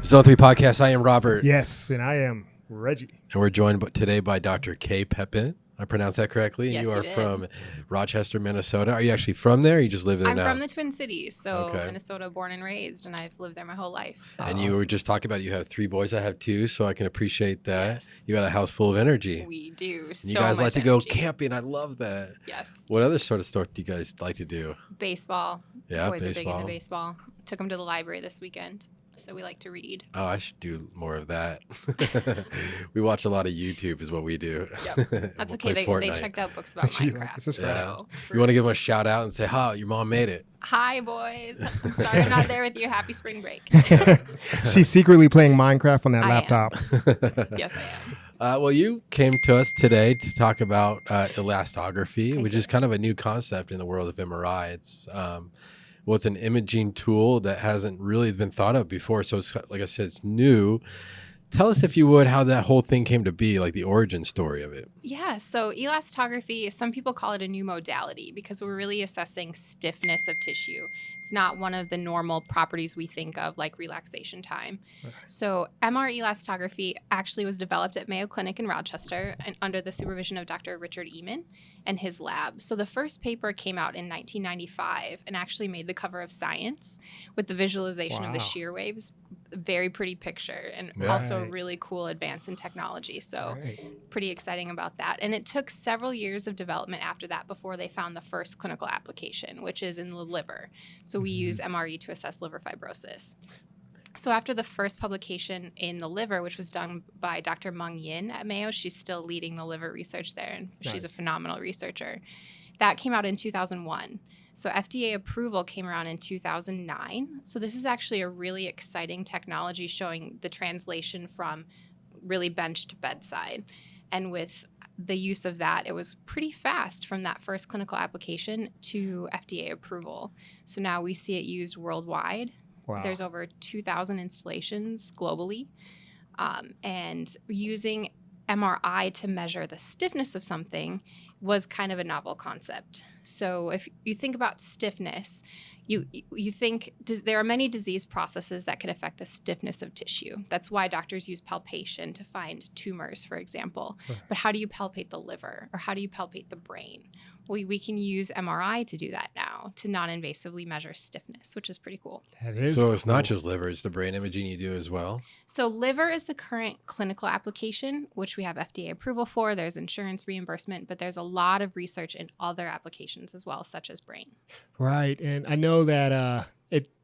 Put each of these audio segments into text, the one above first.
Zone 3 Podcast. I am Robert. Yes, and I am Reggie. And we're joined today by Dr. K. Pepin. I pronounced that correctly? Yes, you are did. From Rochester, Minnesota. Are you actually from there or you just live there I'm now? from the Twin Cities, so Minnesota born and raised, and I've lived there my whole life. So. And you were just talking about you have 3 boys. I have 2, so I can appreciate that. Yes. You got a house full of energy. We do. And you guys like to go camping. I love that. Yes. What other sort of stuff do you guys like to do? Baseball. Yeah, boys baseball. are big into baseball. Took them to the library this weekend. So we like to read. Oh, I should do more of that. We watch a lot of YouTube is what we do. Yep. That's okay. They checked out books about Minecraft. So you want to give them a shout out and say, your mom made it. Hi, boys. I'm sorry I'm not there with you. Happy spring break. She's secretly playing Minecraft on that laptop. Yes, I am. Well, you came to us today to talk about elastography, which is kind of a new concept in the world of MRI. It's an imaging tool that hasn't really been thought of before. So it's, like I said, it's new. Tell us, if you would, how that whole thing came to be, like the origin story of it. Yeah, so elastography, some people call it a new modality because we're really assessing stiffness of tissue. It's not one of the normal properties we think of, like relaxation time. Okay. So MR Elastography actually was developed at Mayo Clinic in Rochester and under the supervision of Dr. Richard Ehman and his lab. So the first paper came out in 1995 and actually made the cover of Science with the visualization of the shear waves. Very pretty picture and also a really cool advance in technology. So pretty exciting about that. And it took several years of development after that before they found the first clinical application, which is in the liver. So we use MRE to assess liver fibrosis. So after the first publication in the liver, which was done by Dr. Meng Yin at Mayo, she's still leading the liver research there, and she's a phenomenal researcher. That came out in 2001. So FDA approval came around in 2009. So this is actually a really exciting technology showing the translation from really bench to bedside. And with the use of that, it was pretty fast from that first clinical application to FDA approval. So now we see it used worldwide. Wow. There's over 2,000 installations globally. And using MRI to measure the stiffness of something was kind of a novel concept. So if you think about stiffness, you think there are many disease processes that can affect the stiffness of tissue. That's why doctors use palpation to find tumors, for example. Right. But how do you palpate the liver, or how do you palpate the brain? We can use MRI to do that now, to non-invasively measure stiffness, which is pretty cool. That is So it's not just liver, it's the brain imaging you do as well? So liver is the current clinical application, which we have FDA approval for. There's insurance reimbursement, but there's a lot of research in other applications as well, such as brain. Right. And I know that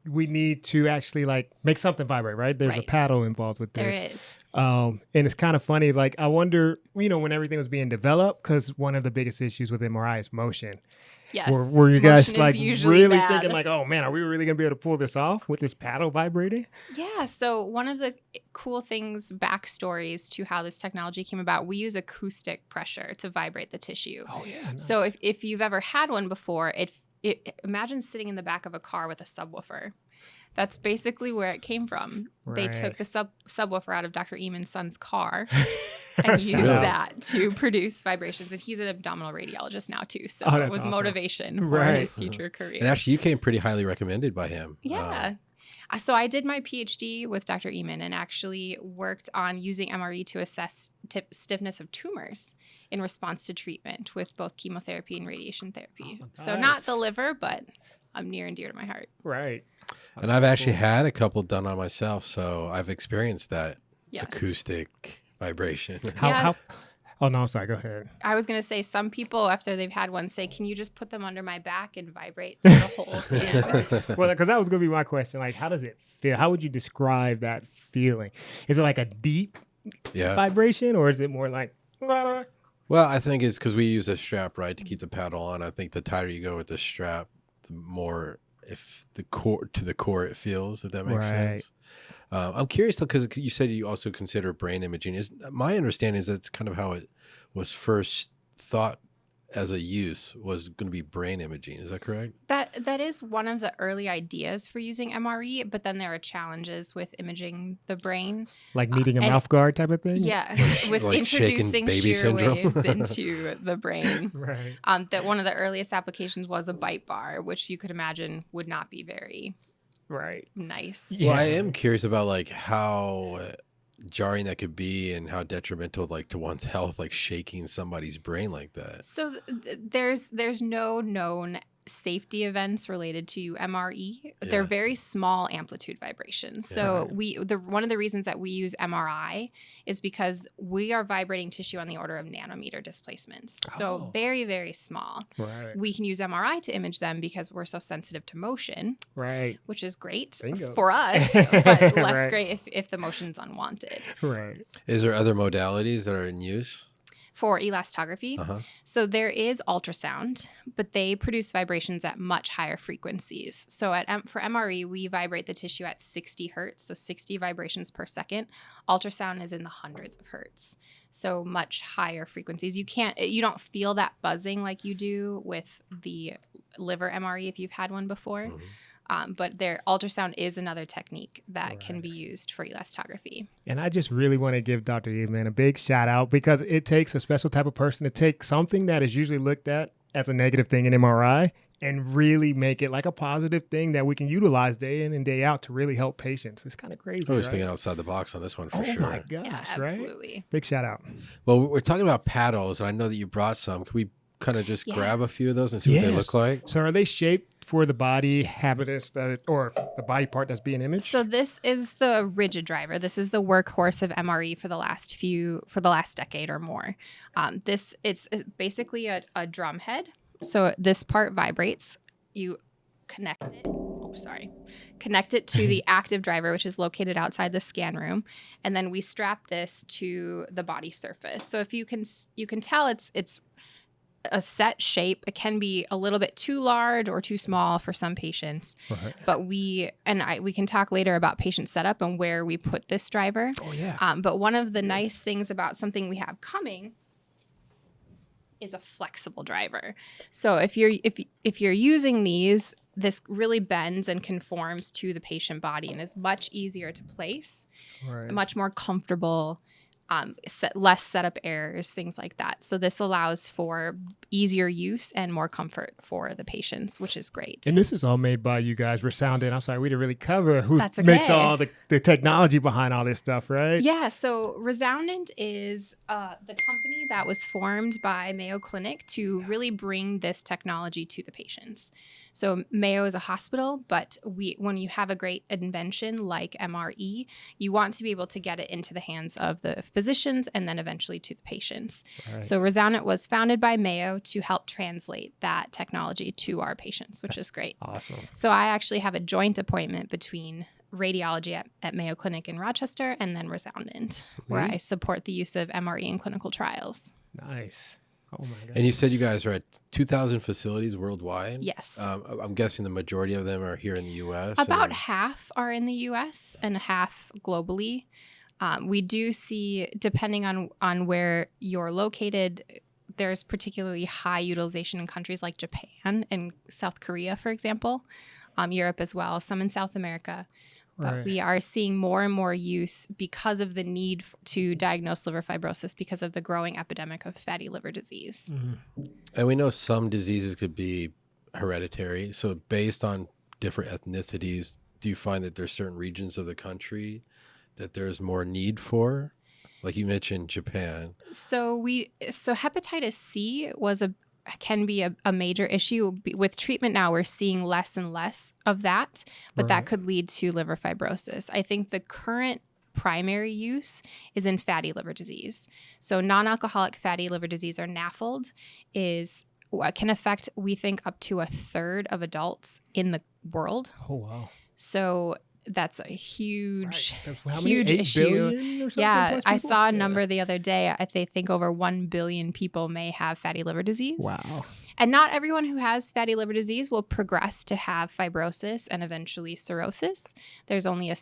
we need to actually make something vibrate, right? There's a paddle involved with this. There is. And it's kind of funny. I wonder, when everything was being developed, because one of the biggest issues with MRI is motion. Yes. Were you guys really bad. thinking oh man, are we really going to be able to pull this off with this paddle vibrating? Yeah. So one of the cool things, backstories to how this technology came about, we use acoustic pressure to vibrate the tissue. Oh yeah. Nice. So if you've ever had one before, imagine sitting in the back of a car with a subwoofer. That's basically where it came from. Right. They took the subwoofer out of Dr. Ehman's son's car and used that to produce vibrations. And he's an abdominal radiologist now too. So it was awesome. Motivation for his future career. And actually, you came pretty highly recommended by him. Yeah. So I did my PhD with Dr. Ehman and actually worked on using MRE to assess stiffness of tumors in response to treatment with both chemotherapy and radiation therapy. Oh, nice. So not the liver, but near and dear to my heart. Right. And I've actually had a couple done on myself, so I've experienced that acoustic vibration. How? Oh, no, I'm sorry. Go ahead. I was going to say, some people, after they've had one, say, can you just put them under my back and vibrate through the whole scan? Well, because that was going to be my question. How does it feel? How would you describe that feeling? Is it like a deep vibration, or is it more like... Well, I think it's because we use a strap, right, to keep the paddle on. I think the tighter you go with the strap, the more... if the core it feels, if that makes sense. I'm curious though, because you said you also consider brain imaging. My understanding is that's kind of how it was first thought as a use, was going to be brain imaging. Is that correct? That is one of the early ideas for using MRE, but then there are challenges with imaging the brain. Like needing a mouth guard type of thing? Yeah, with introducing shear waves into the brain. Right. That one of the earliest applications was a bite bar, which you could imagine would not be very Right. nice. Well, I am curious about like how jarring that could be and how detrimental like to one's health, like shaking somebody's brain like that. So there's no known safety events related to MRE. They're very small amplitude vibrations. So one of the reasons that we use MRI is because we are vibrating tissue on the order of nanometer displacements. So very, very small. Right. We can use MRI to image them because we're so sensitive to motion. Right. Which is great Bingo. for us, but less great if the motion's unwanted. Right. Is there other modalities that are in use? For elastography. So there is ultrasound, but they produce vibrations at much higher frequencies. So for MRE, we vibrate the tissue at 60 hertz, so 60 vibrations per second. Ultrasound is in the hundreds of hertz, so much higher frequencies. You don't feel that buzzing like you do with the liver MRE if you've had one before. But their ultrasound is another technique that can be used for elastography. And I just really want to give Dr. Ehman a big shout out because it takes a special type of person to take something that is usually looked at as a negative thing in MRI and really make it like a positive thing that we can utilize day in and day out to really help patients. It's kind of crazy. I was thinking outside the box on this one for sure. Oh my gosh, Yeah, absolutely. Right? Big shout out. Well, we're talking about paddles, and I know that you brought some. Can we kind of just grab a few of those and see what they look like? So are they shaped for the body habitus or the body part that's being imaged? So this is the rigid driver. This is the workhorse of MRE for the last decade or more. It's basically a drum head. So this part vibrates. You connect it to the active driver, which is located outside the scan room, and then we strap this to the body surface. So if you can tell it's a set shape. It can be a little bit too large or too small for some patients. Right. But we can talk later about patient setup and where we put this driver. Oh yeah. But one of the nice things about something we have coming is a flexible driver. So if you're using these, this really bends and conforms to the patient body and is much easier to place, much more comfortable. Less setup errors, things like that. So this allows for easier use and more comfort for the patients, which is great. And this is all made by you guys, Resoundant. I'm sorry, we didn't really cover who makes all the technology behind all this stuff, right? Yeah, so Resoundant is the company that was formed by Mayo Clinic to really bring this technology to the patients. So Mayo is a hospital, but when you have a great invention like MRE, you want to be able to get it into the hands of the physicians and then eventually to the patients. Right. So Resoundant was founded by Mayo to help translate that technology to our patients, which is great. Awesome. So I actually have a joint appointment between radiology at Mayo Clinic in Rochester and then Resoundant, where I support the use of MRE in clinical trials. Nice. Oh my God. And you said you guys are at 2,000 facilities worldwide? Yes. I'm guessing the majority of them are here in the U.S. About half are in the U.S. and half globally. We do see, depending on where you're located, there's particularly high utilization in countries like Japan and South Korea, for example, Europe as well, some in South America. But we are seeing more and more use because of the need to diagnose liver fibrosis because of the growing epidemic of fatty liver disease. Mm-hmm. And we know some diseases could be hereditary. So based on different ethnicities, do you find that there's certain regions of the country that there's more need for? Like you mentioned Japan. So hepatitis C can be a major issue. With treatment now, we're seeing less and less of that, but that could lead to liver fibrosis. I think the current primary use is in fatty liver disease. So non-alcoholic fatty liver disease, or NAFLD, can affect, we think, up to a third of adults in the world. Oh, wow. So that's a huge, How many? huge 8 issue. billion or something Yeah, plus I people? saw a number the other day. I think over 1 billion people may have fatty liver disease. Wow. And not everyone who has fatty liver disease will progress to have fibrosis and eventually cirrhosis. There's only a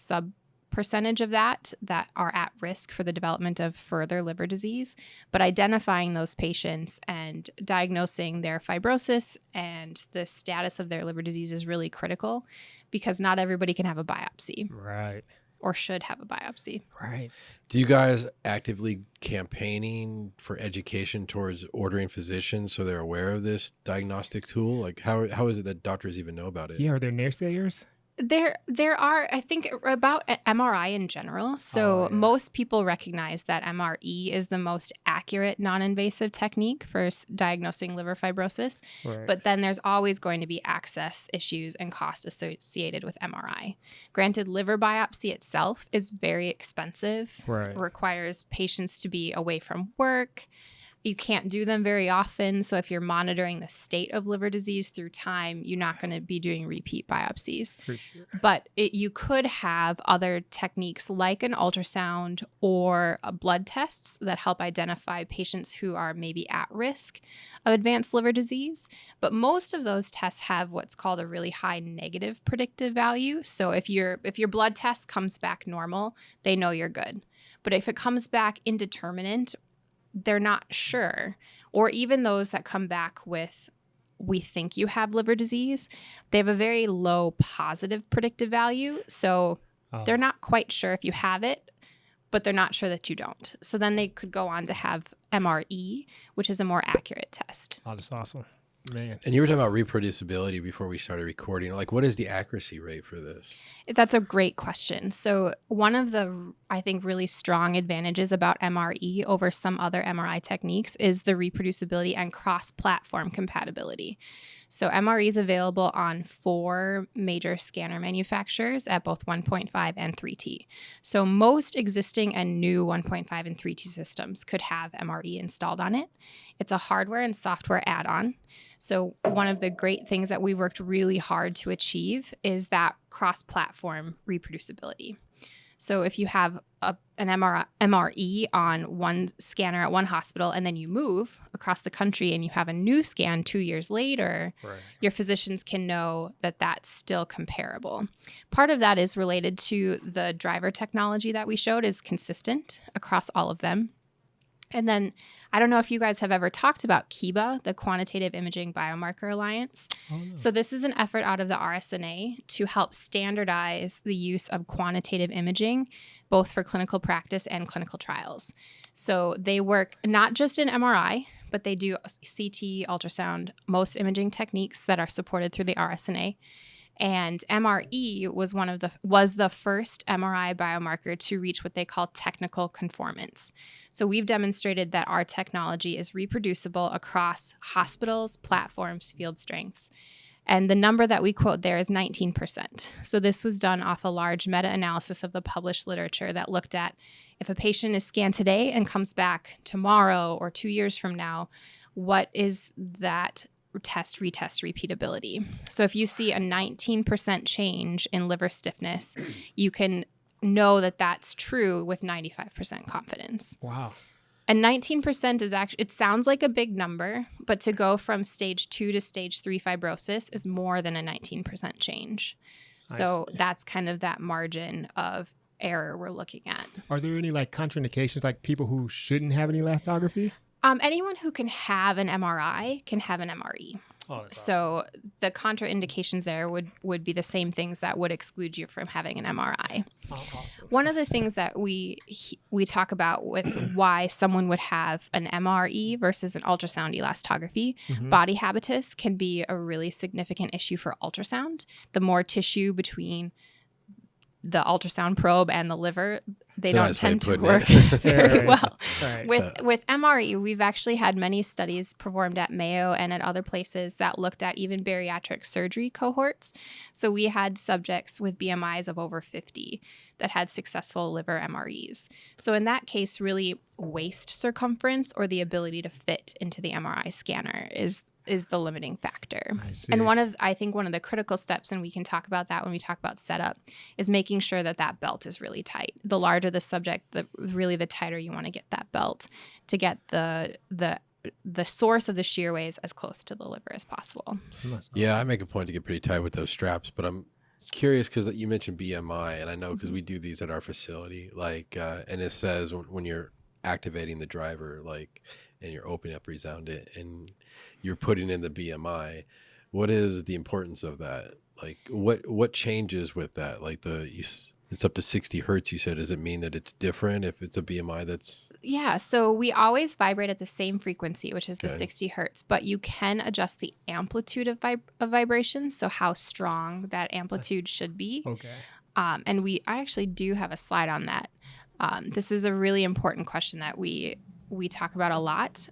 percentage of that are at risk for the development of further liver disease. But identifying those patients and diagnosing their fibrosis and the status of their liver disease is really critical, because not everybody can have a biopsy. Right. Or should have a biopsy. Right. Do you guys actively campaigning for education towards ordering physicians so they're aware of this diagnostic tool? Like how is it that doctors even know about it? Yeah, are there naysayers? There are, I think, about MRI in general. So most people recognize that MRE is the most accurate non-invasive technique for diagnosing liver fibrosis. Right. But then there's always going to be access issues and cost associated with MRI. Granted, liver biopsy itself is very expensive. Right. It requires patients to be away from work. You can't do them very often. So if you're monitoring the state of liver disease through time, you're not going to be doing repeat biopsies. For sure. But you could have other techniques like an ultrasound or blood tests that help identify patients who are maybe at risk of advanced liver disease. But most of those tests have what's called a really high negative predictive value. So if your blood test comes back normal, they know you're good. But if it comes back indeterminate, they're not sure. Or even those that come back with, we think you have liver disease, they have a very low positive predictive value. So they're not quite sure if you have it, but they're not sure that you don't. So then they could go on to have MRE, which is a more accurate test. Oh, that's awesome. Man. And you were talking about reproducibility before we started recording. Like, what is the accuracy rate for this? That's a great question. So one of the, I think, really strong advantages about MRE over some other MRI techniques is the reproducibility and cross-platform compatibility. So MRE is available on 4 major scanner manufacturers at both 1.5 and 3T. So most existing and new 1.5 and 3T systems could have MRE installed on it. It's a hardware and software add-on. So one of the great things that we worked really hard to achieve is that cross-platform reproducibility. So if you have an MRE on one scanner at one hospital and then you move across the country and you have a new scan 2 years later, your physicians can know that that's still comparable. Part of that is related to the driver technology that we showed is consistent across all of them. And then I don't know if you guys have ever talked about QIBA, the Quantitative Imaging Biomarker Alliance. Oh, no. So this is an effort out of the RSNA to help standardize the use of quantitative imaging, both for clinical practice and clinical trials. So they work not just in MRI, but they do CT, ultrasound, most imaging techniques that are supported through the RSNA. And MRE was the first MRI biomarker to reach what they call technical conformance. So we've demonstrated that our technology is reproducible across hospitals, platforms, field strengths. And the number that we quote there is 19%. So this was done off a large meta-analysis of the published literature that looked at if a patient is scanned today and comes back tomorrow or 2 years from now, what is that retest repeatability. So if you see a 19% change in liver stiffness, you can know that that's true with 95% confidence. Wow. And 19% is actually, it sounds like a big number, but to go from stage 2 to stage 3 fibrosis is more than a 19% change. So that's kind of that margin of error we're looking at. Are there any like contraindications, like people who shouldn't have an elastography? Anyone who can have an MRI can have an MRE. Oh, that's so the contraindications there would be the same things that would exclude you from having an MRI. Oh, awesome. One of the things that we talk about with why someone would have an MRE versus an ultrasound elastography, body habitus can be a really significant issue for ultrasound. The more tissue between the ultrasound probe and the liver, they don't tend to work very well. Right. With MRE, we've actually had many studies performed at Mayo and at other places that looked at even bariatric surgery cohorts. So we had subjects with BMIs of over 50 that had successful liver MREs. So in that case, really waist circumference or the ability to fit into the MRI scanner is the limiting factor. And I think one of the critical steps, and we can talk about that when we talk about setup, is making sure that belt is really tight. The larger the subject, the tighter you want to get that belt to get the source of the shear waves as close to the liver as possible. Yeah, I make a point to get pretty tight with those straps, but I'm curious because you mentioned BMI, and I know because we do these at our facility, like, and it says when you're activating the driver, like, and you're opening up Resoundant and you're putting in the BMI, what is the importance of that? Like what changes with that? Like it's up to 60 hertz, you said. Does it mean that it's different if it's a BMI that's... Yeah, so we always vibrate at the same frequency, which is the Okay. 60 hertz, but you can adjust the amplitude of vibration, so how strong that amplitude should be. Okay. And I actually do have a slide on that. This is a really important question that we talk about a lot.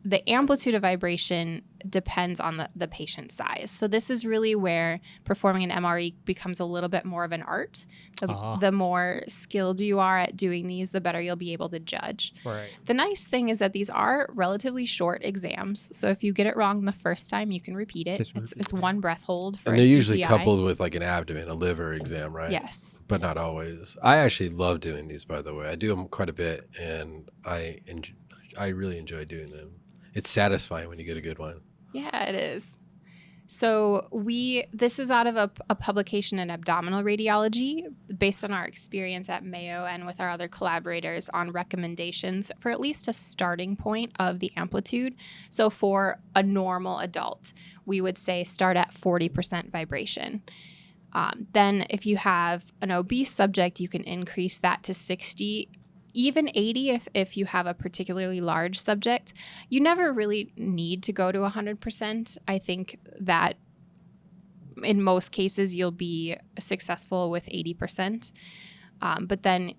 The amplitude of vibration depends on the patient size. So this is really where performing an MRE becomes a little bit more of an art. The more skilled you are at doing these, the better you'll be able to judge. Right. The nice thing is that these are relatively short exams. So if you get it wrong the first time, you can repeat it. It's one breath hold for And they're usually EPI. coupled with like an abdomen, a liver exam, right? Yes. But not always. I actually love doing these, by the way. I do them quite a bit, and I really enjoy doing them. It's satisfying when you get a good one. Yeah, it is. So this is out of a publication in abdominal radiology based on our experience at Mayo and with our other collaborators on recommendations for at least a starting point of the amplitude. So for a normal adult, we would say start at 40% vibration. Then if you have an obese subject, you can increase that to 60, even 80 if you have a particularly large subject. You never really need to go to 100%. I think that in most cases you'll be successful with 80%. But then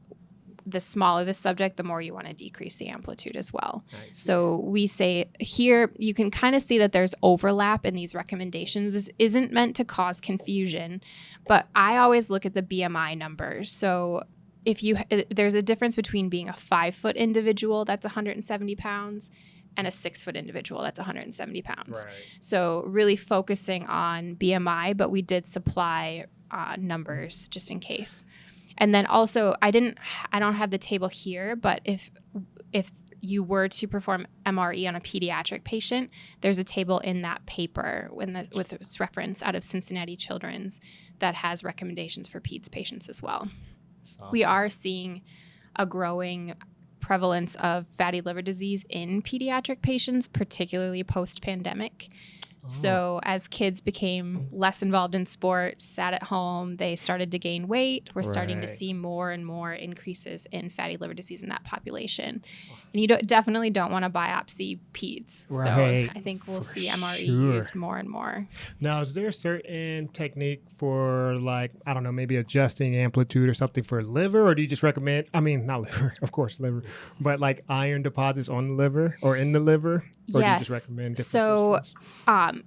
the smaller the subject, the more you want to decrease the amplitude as well. So we say here, you can kind of see that there's overlap in these recommendations. This isn't meant to cause confusion, but I always look at the BMI numbers. So there's a difference between being a 5-foot individual that's 170 pounds and a 6-foot individual that's 170 pounds. Right. So really focusing on BMI, but we did supply numbers just in case. And then also, I don't have the table here, but if you were to perform MRE on a pediatric patient, there's a table in that paper with its reference out of Cincinnati Children's that has recommendations for peds patients as well. Awesome. We are seeing a growing prevalence of fatty liver disease in pediatric patients, particularly post-pandemic. So as kids became less involved in sports, sat at home, they started to gain weight. We're starting to see more and more increases in fatty liver disease in that population. And you definitely don't want to biopsy peds. Right. So I think we'll see MRE sure. used more and more. Now, is there a certain technique for, like, I don't know, maybe adjusting amplitude or something for liver? Or do you just recommend, I mean, not liver, of course, liver, but like iron deposits on the liver or in the liver? Or do you just recommend different questions?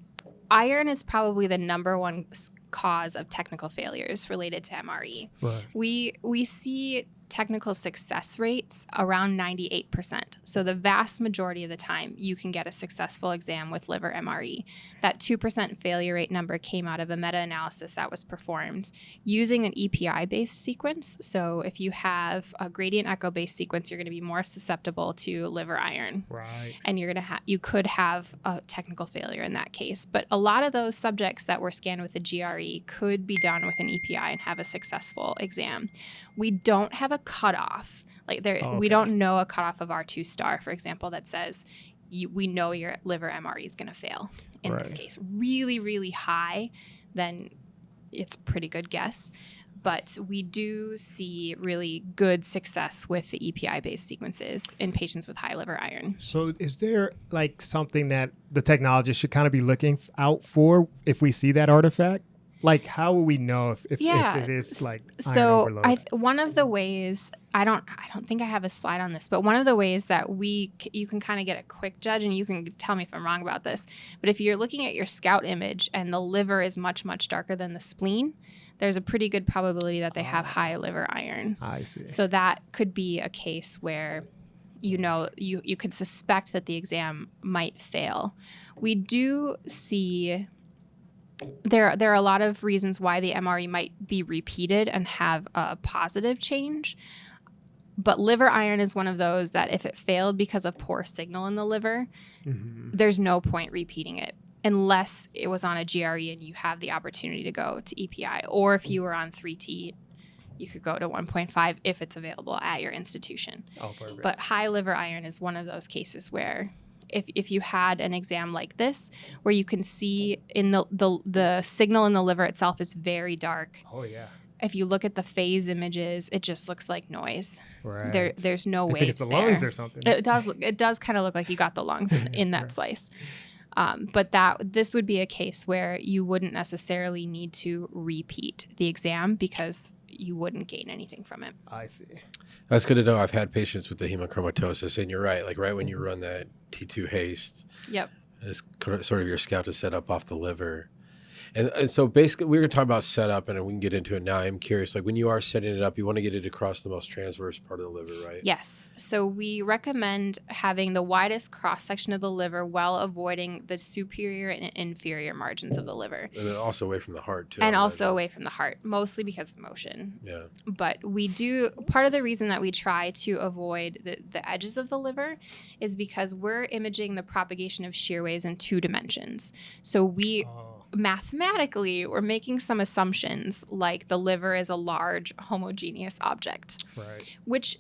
Iron is probably the number one cause of technical failures related to MRE. Right. We see technical success rates around 98%. So the vast majority of the time, you can get a successful exam with liver MRE. That 2% failure rate number came out of a meta-analysis that was performed using an EPI-based sequence. So if you have a gradient echo-based sequence, you're going to be more susceptible to liver iron. Right. And you could have a technical failure in that case. But a lot of those subjects that were scanned with a GRE could be done with an EPI and have a successful exam. We don't have a cutoff. We don't know a cutoff of R2 star, for example, that says we know your liver MRE is going to fail in this case. Really, really high, then it's a pretty good guess. But we do see really good success with the EPI-based sequences in patients with high liver iron. So is there like something that the technologist should kind of be looking out for if we see that artifact? Like, how will we know if it is like iron overload? One of the ways, I don't think I have a slide on this, but one of the ways that you can kind of get a quick judge, and you can tell me if I'm wrong about this, but if you're looking at your scout image and the liver is much, much darker than the spleen, there's a pretty good probability that they have high liver iron. I see. So that could be a case where you could suspect that the exam might fail. We do see there are a lot of reasons why the MRE might be repeated and have a positive change. But liver iron is one of those that if it failed because of poor signal in the liver, there's no point repeating it unless it was on a GRE and you have the opportunity to go to EPI. Or if you were on 3T, you could go to 1.5 if it's available at your institution. Oh, perfect. But high liver iron is one of those cases where if you had an exam like this, where you can see in the signal in the liver itself is very dark. Oh, yeah. if you look at the phase images, it just looks like noise. Right. There's no I waves think it's the there. lungs or something. It does kind of look like you got the lungs in that Right. slice. But this would be a case where you wouldn't necessarily need to repeat the exam because you wouldn't gain anything from it. I see. That's good to know. I've had patients with the hemochromatosis, and you're right. Like right when you run that T2 haste, Yep. it's sort of your scalp to set up off the liver. And so basically, we're going to talk about setup, and we can get into it now. I'm curious, like when you are setting it up, you want to get it across the most transverse part of the liver, right? Yes. So we recommend having the widest cross section of the liver while avoiding the superior and inferior margins of the liver. And then also away from the heart, too. And also away from the heart, mostly because of motion. Yeah. But we do, part of the reason that we try to avoid the edges of the liver is because we're imaging the propagation of shear waves in 2 dimensions. So mathematically, we're making some assumptions like the liver is a large homogeneous object, Right. which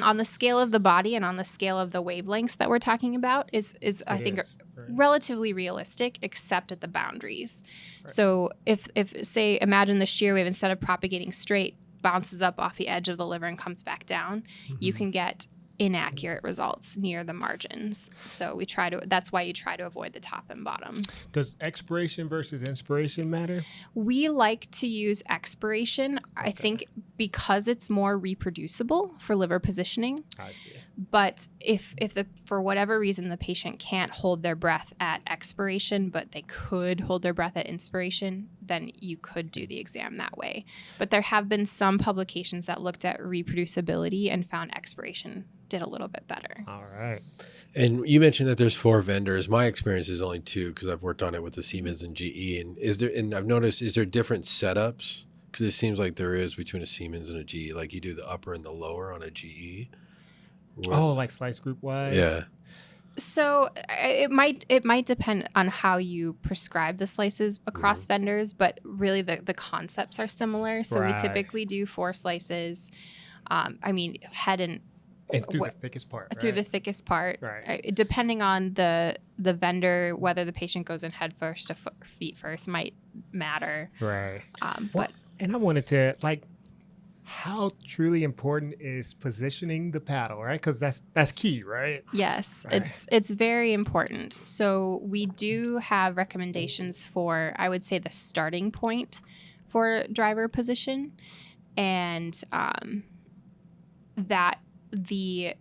on the scale of the body and on the scale of the wavelengths that we're talking about is I think Right. relatively realistic, except at the boundaries. Right. So if say imagine the shear wave, instead of propagating straight, bounces up off the edge of the liver and comes back down, you can get inaccurate results near the margins. So that's why you try to avoid the top and bottom. Does expiration versus inspiration matter? We like to use expiration, I think, because it's more reproducible for liver positioning. I see. But if for whatever reason the patient can't hold their breath at expiration, but they could hold their breath at inspiration, then you could do the exam that way. But there have been some publications that looked at reproducibility and found expiration did a little bit better. All right. And you mentioned that there's 4 vendors. My experience is only 2 because I've worked on it with the Siemens and GE. And I've noticed, is there different setups? Because it seems like there is between a Siemens and a GE. Like you do the upper and the lower on a GE. Like slice group wise? Yeah. So it might depend on how you prescribe the slices across vendors, but really the concepts are similar. So we typically do 4 slices. Head and through the thickest part. Right? Through the thickest part. Right. Depending on the vendor, whether the patient goes in head first or feet first might matter. Right. And I wanted to how truly important is positioning the paddle, right? Because that's key, right? Yes, right. It's very important. So we do have recommendations for, I would say, the starting point for driver position, and that the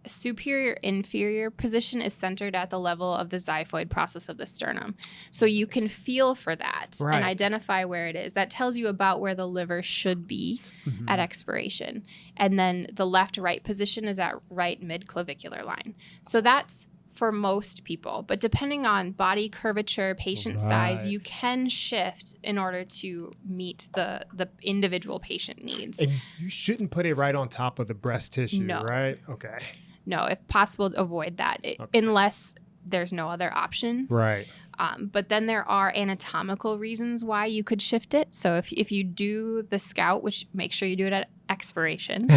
superior inferior position is centered at the level of the xiphoid process of the sternum. So you can feel for that and identify where it is. That tells you about where the liver should be at expiration. And then the left-right position is at right mid-clavicular line. So that's for most people. But depending on body curvature, patient size, you can shift in order to meet the individual patient needs. And you shouldn't put it right on top of the breast tissue, No. right? Okay. No, if possible, avoid that unless there's no other options. Right. But then there are anatomical reasons why you could shift it. So if you do the scout, which make sure you do it at expiration.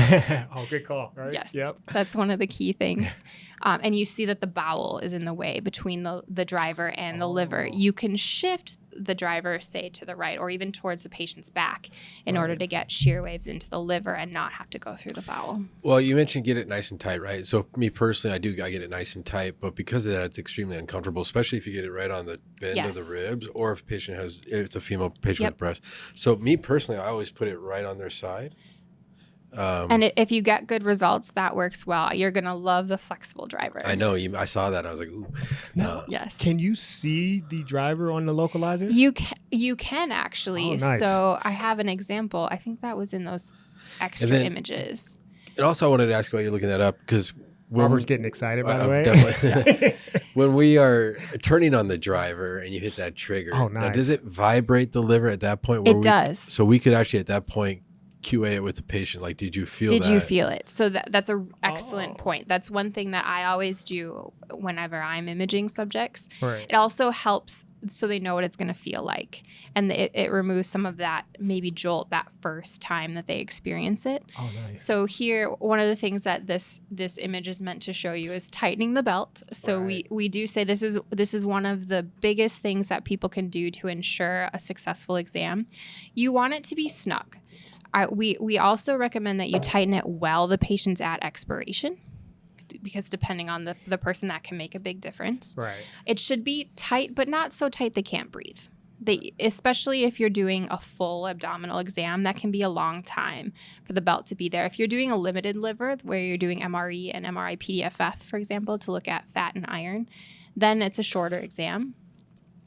Good call, right? Yes. Yep. That's one of the key things. And you see that the bowel is in the way between the driver and the liver. You can shift the driver, say, to the right or even towards the patient's back in order to get shear waves into the liver and not have to go through the bowel. Well, you mentioned get it nice and tight, right? So me personally, I get it nice and tight, but because of that, it's extremely uncomfortable, especially if you get it right on the bend of the ribs or if it's a female patient with breast. So me personally, I always put it right on their side. And if you get good results, that works well. You're going to love the flexible driver. I know. I saw that. I was like, ooh. Yes. Can you see the driver on the localizer? You can actually. Oh, nice. So I have an example. I think that was in those extra images. And also I wanted to ask you while you're looking that up, because Robert's getting excited, by the way. Definitely. When we are turning on the driver and you hit that trigger, now, does it vibrate the liver at that point? It does. So we could actually at that point QA it with the patient. Like, did you feel that? Did you feel it? So that's an excellent point. That's one thing that I always do whenever I'm imaging subjects. Right. It also helps so they know what it's going to feel like. And it removes some of that maybe jolt that first time that they experience it. Oh, nice. So here, one of the things that this image is meant to show you is tightening the belt. So we do say this is one of the biggest things that people can do to ensure a successful exam. You want it to be snug. We also recommend that you tighten it while the patient's at expiration, because depending on the person, that can make a big difference. Right. It should be tight, but not so tight they can't breathe. Especially if you're doing a full abdominal exam, that can be a long time for the belt to be there. If you're doing a limited liver, where you're doing MRE and MRI PDFF, for example, to look at fat and iron, then it's a shorter exam.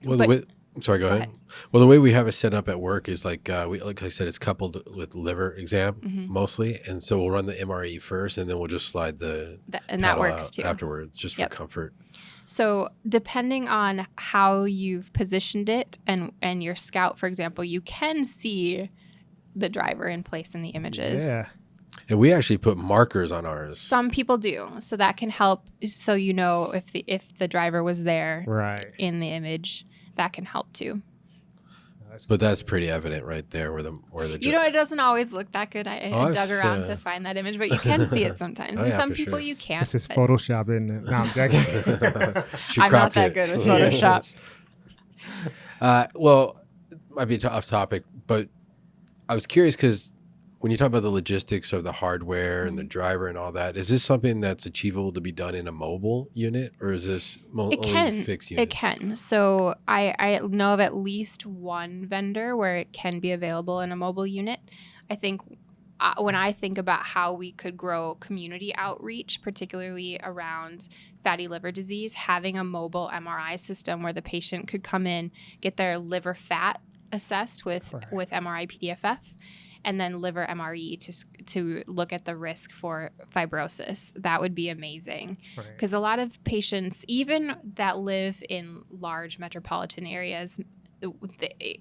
Well, sorry, go ahead. Well, the way we have it set up at work is like I said, it's coupled with liver exam mostly, and so we'll run the MRE first, and then we'll just slide that works too afterwards, just for comfort. So depending on how you've positioned it and your scout, for example, you can see the driver in place in the images. Yeah. And we actually put markers on ours. Some people do. So that can help, so you know if the driver was there in the image. That can help too. But that's pretty evident right there where the it doesn't always look that good. I dug around to find that image, but you can see it sometimes. And some people you can't. This is Photoshop, isn't it? No, I'm joking. I'm not that good with Photoshop. Well, it might be off topic, but I was curious because when you talk about the logistics of the hardware and the driver and all that, is this something that's achievable to be done in a mobile unit, or is this only fixed unit? It can. So I know of at least one vendor where it can be available in a mobile unit. I think when I think about how we could grow community outreach, particularly around fatty liver disease, having a mobile MRI system where the patient could come in, get their liver fat assessed with MRI PDFF, and then liver MRE to look at the risk for fibrosis. That would be amazing. Because a lot of patients, even that live in large metropolitan areas,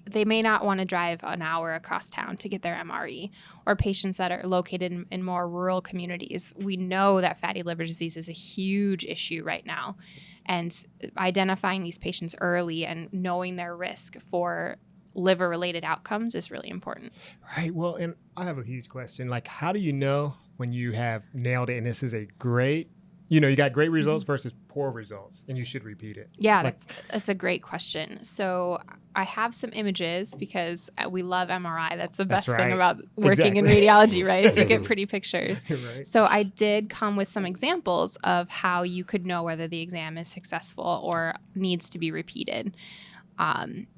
they may not want to drive an hour across town to get their MRE, or patients that are located in more rural communities. We know that fatty liver disease is a huge issue right now. And identifying these patients early and knowing their risk for liver-related outcomes is really important. Right. Well, and I have a huge question. Like, how do you know when you have nailed it and this is a great, you got great results versus poor results, and you should repeat it? Yeah, that's a great question. So I have some images because we love MRI. That's the best thing about working in radiology, right? So you get pretty pictures. Right. So I did come with some examples of how you could know whether the exam is successful or needs to be repeated.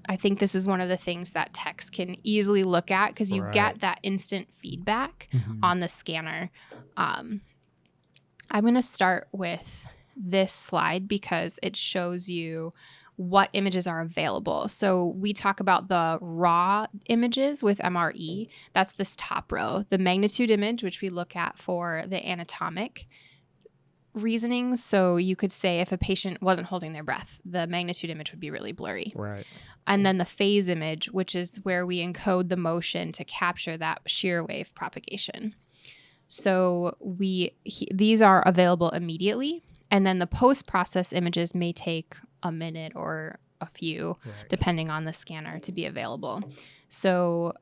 I think this is one of the things that techs can easily look at because you get that instant feedback on the scanner. I'm going to start with this slide because it shows you what images are available. So we talk about the raw images with MRE. That's this top row. The magnitude image, which we look at for the anatomic reasoning. So you could say if a patient wasn't holding their breath, the magnitude image would be really blurry. Right. And then the phase image, which is where we encode the motion to capture that shear wave propagation. So these are available immediately. And then the post-process images may take a minute or a few, depending on the scanner, to be available. So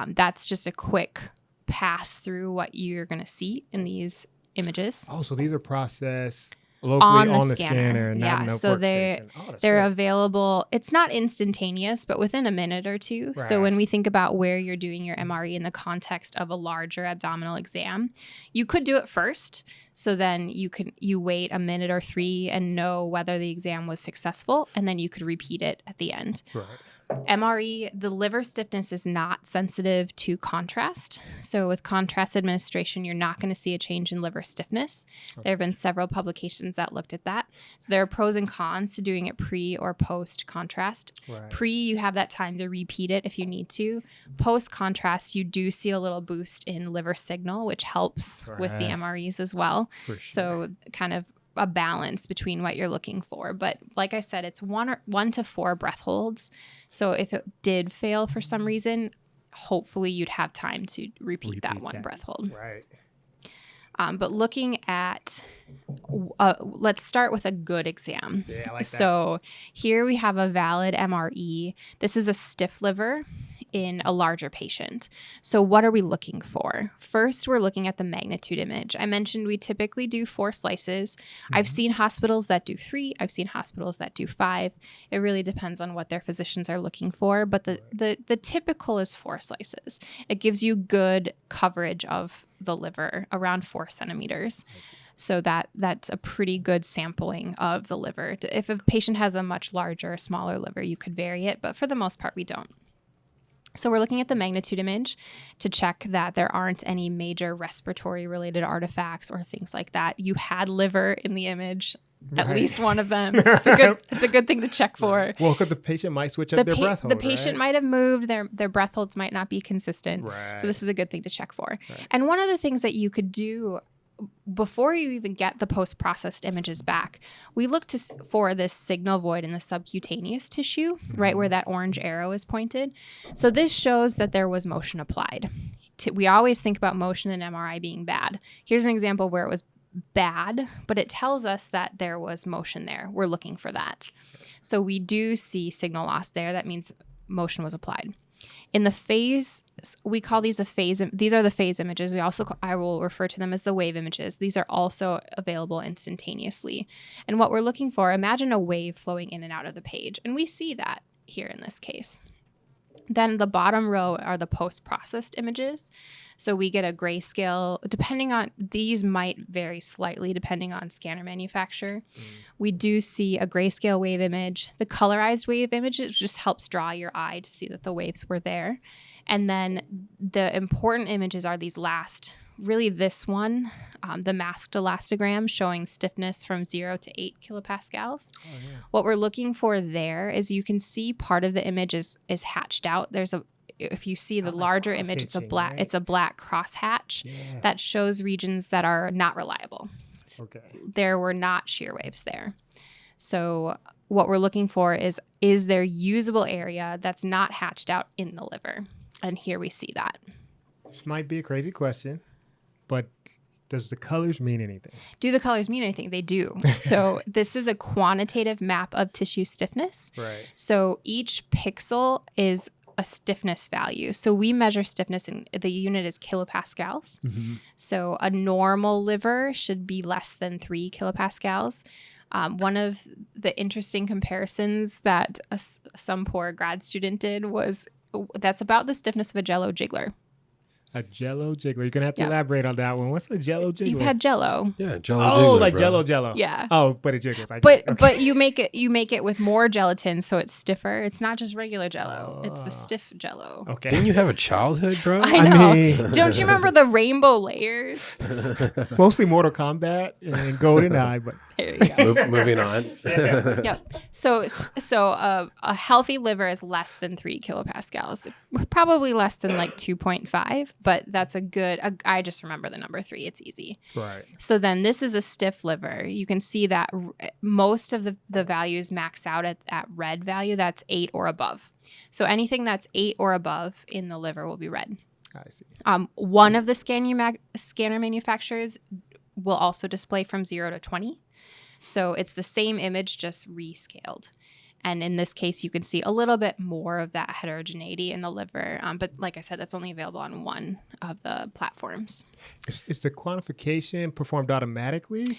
that's just a quick pass through what you're going to see in these images. Oh, so these are processed locally on the scanner, not in a so workstation. they're available. It's not instantaneous, but within a minute or two. Right. So when we think about where you're doing your MRE in the context of a larger abdominal exam, you could do it first. So then you wait a minute or 3 and know whether the exam was successful, and then you could repeat it at the end. Right. MRE, the liver stiffness is not sensitive to contrast. So with contrast administration, you're not going to see a change in liver stiffness. Okay. There have been several publications that looked at that. So there are pros and cons to doing it pre or post contrast. Right. Pre, you have that time to repeat it if you need to. Post contrast, you do see a little boost in liver signal, which helps with the MREs as well. For sure. So kind of a balance between what you're looking for. But like I said, it's 1 to 4 breath holds. So if it did fail for some reason, hopefully you'd have time to repeat that one breath hold. Right. But looking at, let's start with a good exam. Yeah, I like that. So here we have a valid MRE. This is a stiff liver. in a larger patient. So what are we looking for? First, we're looking at the magnitude image. I mentioned we typically do 4 slices. I've seen hospitals that do 3. I've seen hospitals that do 5. It really depends on what their physicians are looking for, but the typical is 4 slices. It gives you good coverage of the liver, around 4 centimeters. So that's a pretty good sampling of the liver. If a patient has a much larger or smaller liver, you could vary it, but for the most part, we don't. So we're looking at the magnitude image to check that there aren't any major respiratory related artifacts or things like that. You had liver in the image, at least one of them. It's a good thing to check for. Well, because the patient might switch up their breath hold. The patient might have moved, their breath holds might not be consistent. Right. So this is a good thing to check for. Right. And one of the things that you could do before you even get the post-processed images back, we look for this signal void in the subcutaneous tissue, right where that orange arrow is pointed. So this shows that there was motion applied. We always think about motion in MRI being bad. Here's an example where it was bad, but it tells us that there was motion there. We're looking for that. So we do see signal loss there. That means motion was applied. In the phase, we call these a phase. These are the phase images. I will refer to them as the wave images. These are also available instantaneously. And what we're looking for, imagine a wave flowing in and out of the page. And we see that here in this case. Then the bottom row are the post-processed images. So we get a grayscale, these might vary slightly depending on scanner manufacturer. We do see a grayscale wave image. The colorized wave image, it just helps draw your eye to see that the waves were there. And then the important images are these last, really this one, the masked elastogram showing stiffness from 0 to 8 kilopascals. Oh, yeah. What we're looking for there is you can see part of the image is hatched out. If you see the larger image, it's a black crosshatch that shows regions that are not reliable. Okay. There were not shear waves there. So what we're looking for is there usable area that's not hatched out in the liver? And here we see that. This might be a crazy question, but does the colors mean anything? Do the colors mean anything? They do. So this is a quantitative map of tissue stiffness. Right. So each pixel is a stiffness value. So we measure stiffness, and the unit is kilopascals. Mm-hmm. So a normal liver should be less than 3 kilopascals. One of the interesting comparisons that some poor grad student did was that's about the stiffness of a Jell-O jiggler. A Jell-O jiggler. You're going to have to elaborate on that one. What's a Jell-O jiggler? You've had Jell-O. Yeah, Jell-O jiggler. Oh, like bro. Jell-O. Yeah. Oh, but it jiggles. But you make it with more gelatin, so it's stiffer. It's not just regular Jell-O. It's the stiff Jell-O. Okay. Didn't you have a childhood, bro? I know. Don't you remember the rainbow layers? Mostly Mortal Kombat and GoldenEye, but there you go. Moving on. Yep. So a healthy liver is less than 3 kilopascals. Probably less than like 2.5, but that's a good. I just remember the number 3. It's easy. Right. So then this is a stiff liver. You can see that most of the values max out at red value. That's 8 or above. So anything that's 8 or above in the liver will be red. I see. One of the scanner manufacturers will also display from 0 to 20. So it's the same image, just rescaled. And in this case, you can see a little bit more of that heterogeneity in the liver. But like I said, that's only available on one of the platforms. Is the quantification performed automatically?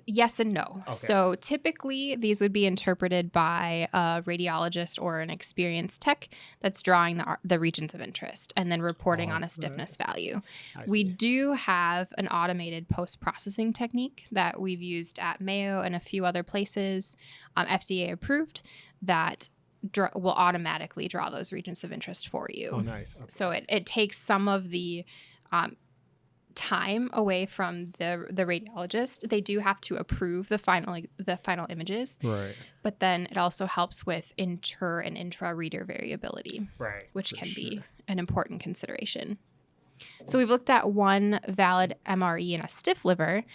Yes and no. Okay. So typically these would be interpreted by a radiologist or an experienced tech that's drawing the regions of interest and then reporting on a stiffness value. We do have an automated post-processing technique that we've used at Mayo and a few other places, FDA approved, that will automatically draw those regions of interest for you. Oh, nice. Okay. So it takes some of the time away from the radiologist. They do have to approve the final images, right? But then it also helps with inter and intra reader variability, right? Which can be an important consideration. So we've looked at one valid MRE in a stiff liver.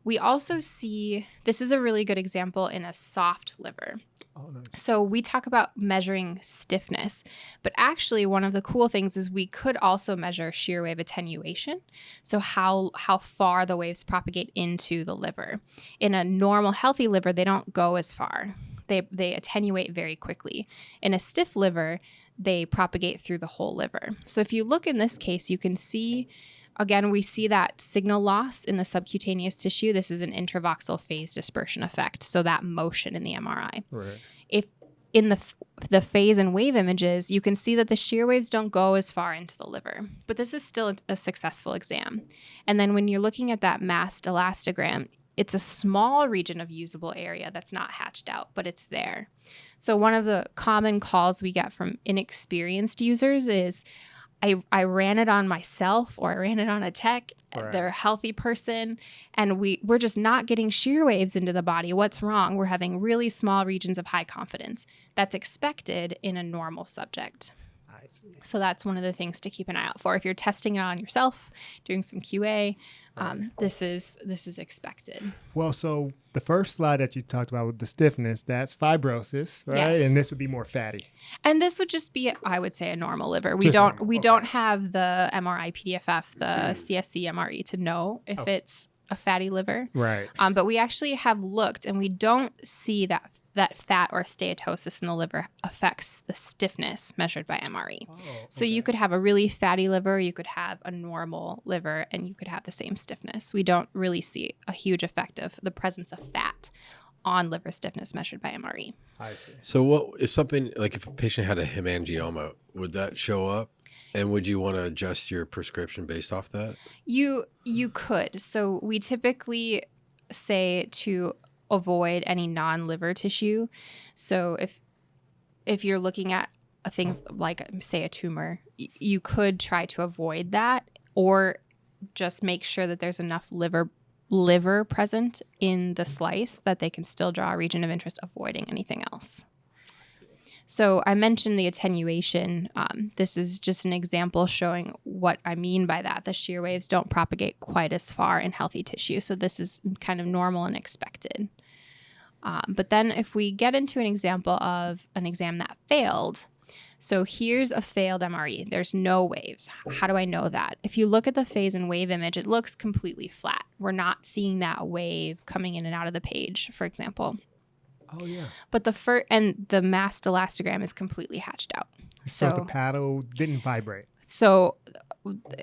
We also see this is a really good example in a soft liver. Oh, nice. So we talk about measuring stiffness, but actually one of the cool things is we could also measure shear wave attenuation. So how far the waves propagate into the liver. In a normal healthy liver, they don't go as far. They attenuate very quickly. In a stiff liver, they propagate through the whole liver. So if you look in this case, you can see, again, we see that signal loss in the subcutaneous tissue. This is an intravoxel phase dispersion effect, so that motion in the MRI. Right. If in the phase and wave images, you can see that the shear waves don't go as far into the liver, but this is still a successful exam. And then when you're looking at that masked elastogram, it's a small region of usable area that's not hatched out, but it's there. So one of the common calls we get from inexperienced users is, I ran it on myself, or I ran it on a tech. Right. They're a healthy person, and we're just not getting shear waves into the body. What's wrong? We're having really small regions of high confidence. That's expected in a normal subject. I see. So that's one of the things to keep an eye out for. If you're testing it on yourself, doing some QA, this is expected. Well, so the first slide that you talked about with the stiffness, that's fibrosis, right? Yes. And this would be more fatty. And this would just be, I would say, a normal liver. We Just don't normal, we okay. don't have the MRI PDFF, the CSC MRE to know if it's a fatty liver. Right. But we actually have looked, and we don't see that fat or steatosis in the liver affects the stiffness measured by MRE. Oh, So you could have a really fatty liver, you could have a normal liver, and you could have the same stiffness. We don't really see a huge effect of the presence of fat on liver stiffness measured by MRE. I see. So what is something like if a patient had a hemangioma, would that show up? And would you want to adjust your prescription based off that? You could. So we typically say to avoid any non-liver tissue. So if you're looking at things like, say, a tumor, you could try to avoid that, or just make sure that there's enough liver present in the slice that they can still draw a region of interest, avoiding anything else. So I mentioned the attenuation. This is just an example showing what I mean by that. The shear waves don't propagate quite as far in healthy tissue. So this is kind of normal and expected. But then if we get into an example of an exam that failed, so here's a failed MRE. There's no waves. How do I know that? If you look at the phase and wave image, it looks completely flat. We're not seeing that wave coming in and out of the page, for example. Oh, yeah. But the masked elastogram is completely hatched out. So the paddle didn't vibrate. So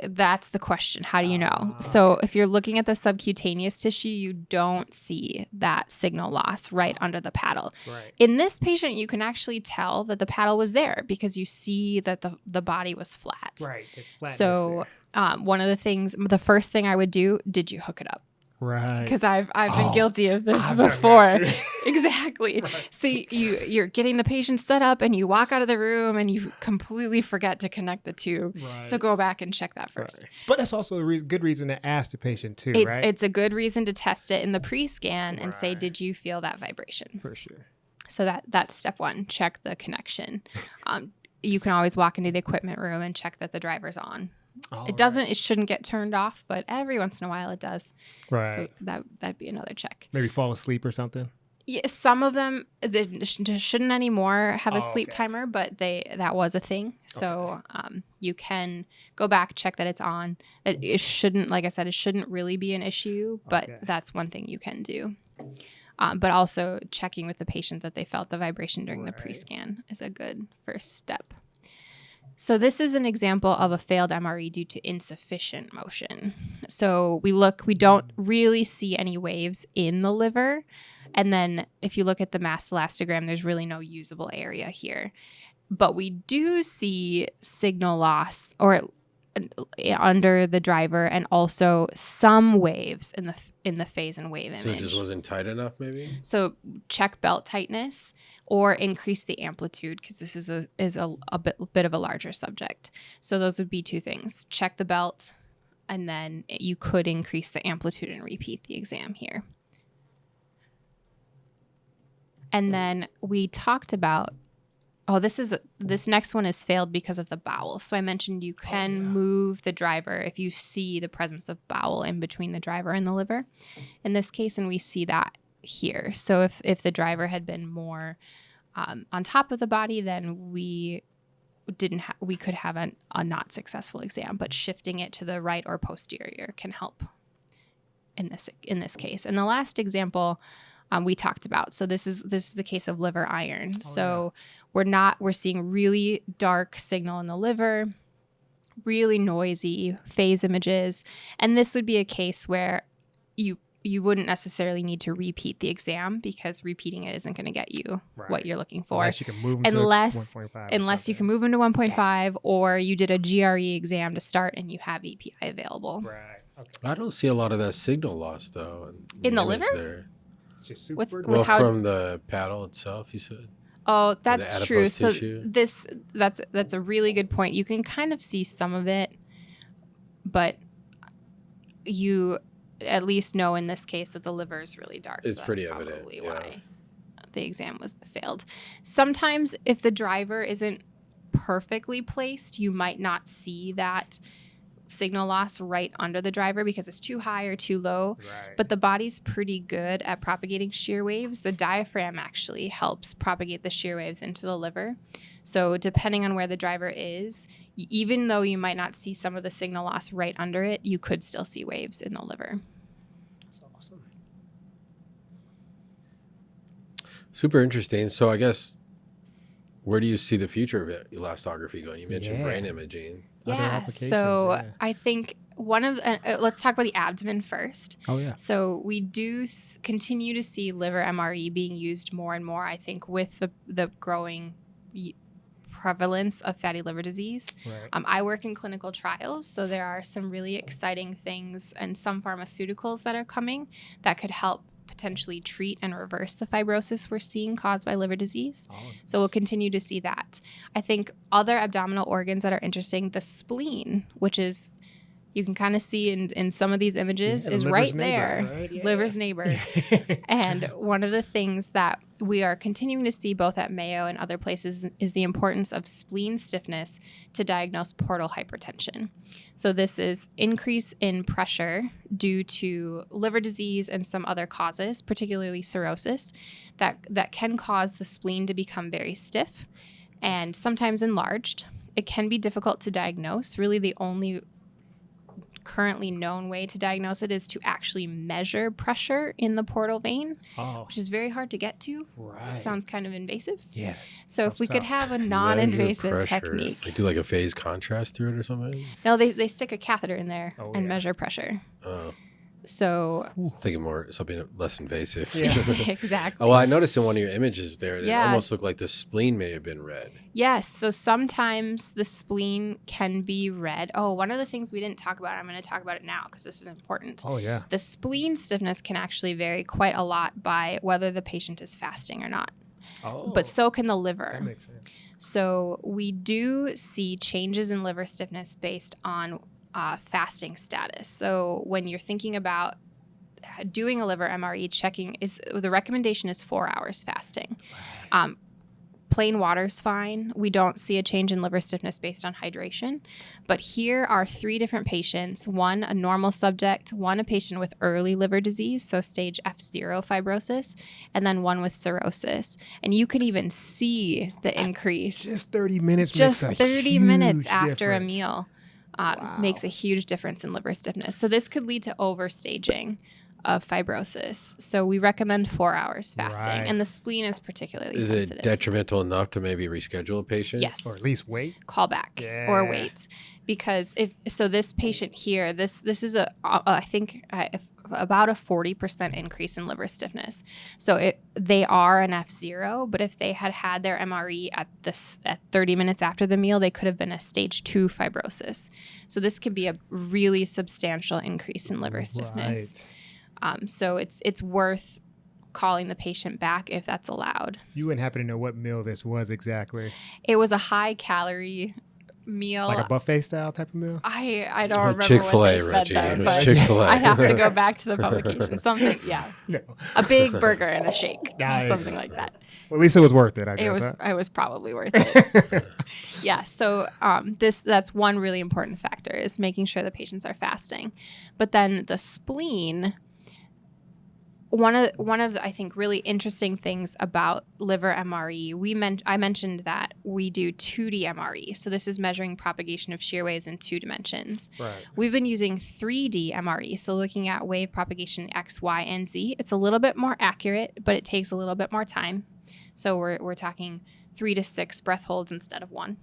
that's the question. How do you know? So if you're looking at the subcutaneous tissue, you don't see that signal loss right under the paddle. Right. In this patient, you can actually tell that the paddle was there because you see that the body was flat. Right. It's flat. So one of the first thing I would do, did you hook it up? Right. Because I've been guilty of this I've done before. that too. Exactly. Right. So you're getting the patient set up, and you walk out of the room and you completely forget to connect the tube. Right. So go back and check that first. Right. But that's also a good reason to ask the patient too, right? It's a good reason to test it in the pre-scan and say, Right. did you feel that vibration? For sure. So that's step one. Check the connection. You can always walk into the equipment room and check that the driver's on. It shouldn't get turned off, but every once in a while it does. Right. So that'd be another check. Maybe fall asleep or something. Yeah, some of them they shouldn't anymore have a sleep Okay. timer, but that was a thing. So you can go back, check that it's on. It shouldn't, like I said, it shouldn't really be an issue, but Okay. that's one thing you can do. But also checking with the patient that they felt the vibration during the Right. pre-scan is a good first step. So this is an example of a failed MRE due to insufficient motion. So we don't really see any waves in the liver. And then if you look at the masked elastogram, there's really no usable area here. But we do see signal loss under the driver, and also some waves in the phase and wave image. So it just wasn't tight enough, maybe? So check belt tightness or increase the amplitude, because this is a bit of a larger subject. So those would be two things. Check the belt, and then you could increase the amplitude and repeat the exam here. And then we talked about, this next one is failed because of the bowel. So I mentioned you can move the driver if you see the presence of bowel in between the driver and the liver in this case, and we see that here. So if the driver had been more on top of the body, then we could have a not successful exam, but shifting it to the right or posterior can help in this case. And the last example we talked about. So this is a case of liver iron. We're seeing really dark signal in the liver, really noisy phase images. And this would be a case where you wouldn't necessarily need to repeat the exam because repeating it isn't going to get you what you're looking for. Unless you can move them to 1.5. Unless you can move them to 1.5 or you did a GRE exam to start and you have EPI available. Right. Okay. I don't see a lot of that signal loss though. In the image liver? There. It's just super With Well, how, from the paddle itself, you said. Oh, that's the true. adipose So tissue? that's a really good point. You can kind of see some of it, but you at least know in this case that the liver is really dark. It's so pretty that's evident, probably yeah. why the exam was failed. Sometimes if the driver isn't perfectly placed, you might not see that signal loss right under the driver because it's too high or too low. Right. But the body's pretty good at propagating shear waves. The diaphragm actually helps propagate the shear waves into the liver. So depending on where the driver is, even though you might not see some of the signal loss right under it, you could still see waves in the liver. That's awesome. Super interesting. So I guess, where do you see the future of elastography going? You mentioned brain imaging. Other Yeah, applications, so yeah. I think one of let's talk about the abdomen first. Oh, yeah. So we do continue to see liver MRE being used more and more, I think, with the growing prevalence of fatty liver disease. Right. I work in clinical trials, so there are some really exciting things and some pharmaceuticals that are coming that could help potentially treat and reverse the fibrosis we're seeing caused by liver disease. Oh, So we'll continue to see that. I think other abdominal organs that are interesting, the spleen, which is, you can kind of see in some of these images, Yeah, is liver's right neighbor, there. right? Yeah. Liver's neighbor. And one of the things that we are continuing to see both at Mayo and other places is the importance of spleen stiffness to diagnose portal hypertension. So this is increase in pressure due to liver disease and some other causes, particularly cirrhosis, that can cause the spleen to become very stiff and sometimes enlarged. It can be difficult to diagnose. Really, the only currently known way to diagnose it is to actually measure pressure in the portal vein, which is very hard to get to. Right. Sounds kind of invasive. Yes. So if we could have a non-invasive technique. They do like a phase contrast through it or something? No, they stick a catheter in there and yeah. measure pressure. Oh. So I was thinking more something less invasive. Yeah. exactly. Oh, well, I noticed in one of your images there, it Yeah. almost looked like the spleen may have been red. Yes. So sometimes the spleen can be red. Oh, one of the things we didn't talk about, I'm going to talk about it now because this is important. Oh, yeah. The spleen stiffness can actually vary quite a lot by whether the patient is fasting or not. Oh. But so can the liver. That makes sense. So we do see changes in liver stiffness based on fasting status. So when you're thinking about doing a liver MRE, the recommendation is 4 hours fasting. Plain water's fine. We don't see a change in liver stiffness based on hydration. But here are 3 different patients. One, a normal subject, one, a patient with early liver disease, so stage F0 fibrosis, and then one with cirrhosis. And you can even see the increase. Just 30 minutes Just makes a 30 minutes huge after a difference. meal Wow. makes a huge difference in liver stiffness. So this could lead to overstaging of fibrosis. So we recommend 4 hours fasting. Right. And the spleen is particularly Is sensitive. it detrimental enough to maybe reschedule a patient? Yes. Or at least wait. Call back or wait. Because this patient here, this is I think about a 40% increase in liver stiffness. So they are an F0, but if they had their MRE at 30 minutes after the meal, they could have been a stage 2 fibrosis. So this could be a really substantial increase in liver stiffness. Right. So it's worth calling the patient back if that's allowed. You wouldn't happen to know what meal this was exactly? It was a high calorie meal. Like a buffet style type of meal? I don't remember Chick-fil-A, what they fed Reggie. them, It was but Chick-fil-A. I'd have to go back to the publication. Something, yeah. No. A big burger and a shake. Nice. Something like that. Well, at least it was worth it, I guess. It was probably worth it. Yeah. So that's one really important factor is making sure the patients are fasting. But then the spleen, one of the, I think, really interesting things about liver MRE, I mentioned that we do 2D MRE. So this is measuring propagation of shear waves in 2 dimensions. Right. We've been using 3D MRE, so looking at wave propagation X, Y, and Z. It's a little bit more accurate, but it takes a little bit more time. So we're talking 3 to 6 breath holds instead of 1.